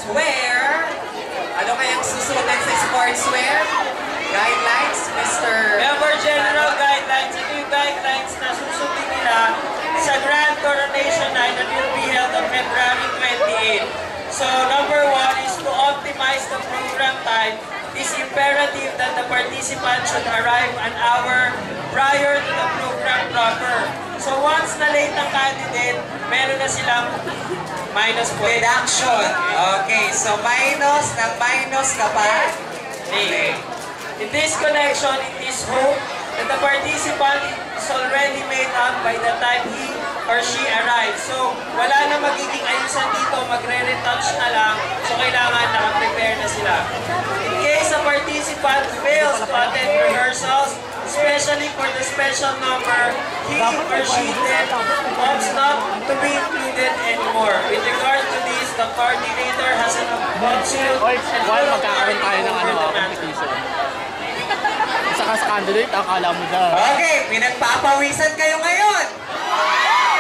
sportswear. Ano kayang susuotin sa sportswear? Guidelines, Mr. Member General Guidelines. Ito yung guidelines na susundin nila sa Grand Coronation Night that will be held on February 28. So, number 1 is to optimize the program time. It is imperative that the participants should arrive an hour prior to the program proper. So, once na late ang candidate, meron na silang minus point. Deduction. Okay, so minus ka pa. Okay. In this connection, it is hoped that the participant is already made up by the time he or she arrives. So, wala na magiging ayusan dito, magre-retouch na lang. So, kailangan naka-prepare na sila. In case a participant fails to attend rehearsals, especially for the special number, he or she then opts not to be included anymore. With regard to this, the coordinator has an absolute and full authority over the matter. Saka sa candidate, akala mo dyan. Okay, pinagpapawisan kayo ngayon.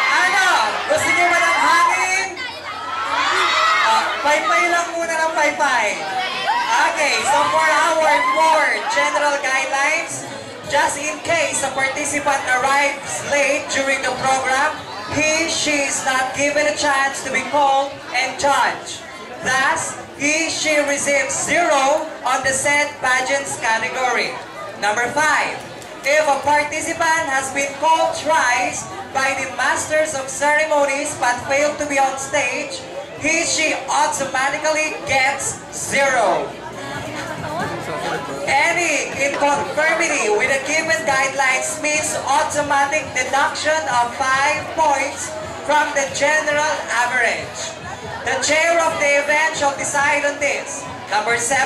Ano? Gusto niyo ba ng hangin? Pay-pay lang muna ng pay-pay. Okay, so for our more general guidelines, just in case a participant arrives late during the program, she is not given a chance to be called and judged. Thus, she receives 0 on the said pageants category. Number 5, if a participant has been called twice by the Masters of Ceremonies but failed to be on stage, she automatically gets 0. Any inconformity with the given guidelines means automatic deduction of 5 points from the general average. The chair of the event shall decide on this. Number 7,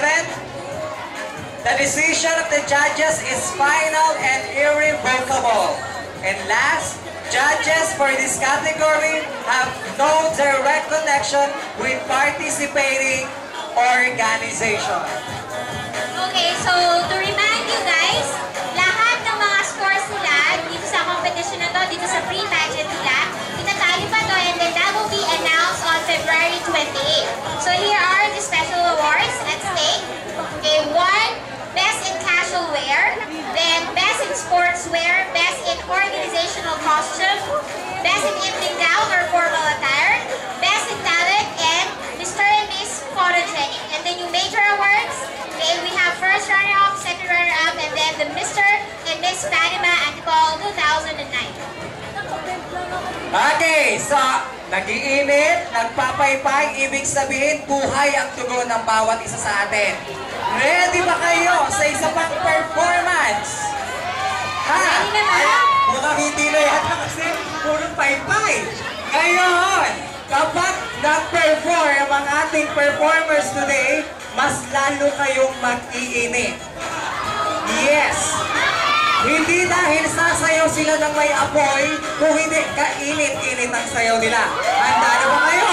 the decision of the judges is final and irrevocable. And last, judges for this category have no direct connection with participating organization. Okay, so to remind you guys, lahat ng mga scores nila dito sa competition na to, dito sa pre-pageant nila, itatali pa to and then that will be announced on February 28. So here are the special awards at stake. Okay, 1, Best in Casual Wear, then Best in Sportswear, Best in Organizational Costume, Best in Evening Gown or Formal Attire, Best in Talent, and Mr. and Miss Photogenic. And then yung major awards, okay, we have first runner-up, second runner-up, and then the Mr. and Miss Panama Antipolo 2009. Okay, so nag-iinit, nagpapaypay, ibig sabihin buhay ang tugon ng bawat isa sa atin. Ready ba kayo sa isa pang performance? Ha? Ready naman? Mukhang hindi na yata kasi purong paypay. Ngayon, kapag nag-perform ang ating performers today, mas lalo kayong mag-iinit. Yes! Hindi dahil sasayaw sila ng may apoy, kung hindi kainit-init ang sayaw nila. Handa na ba kayo?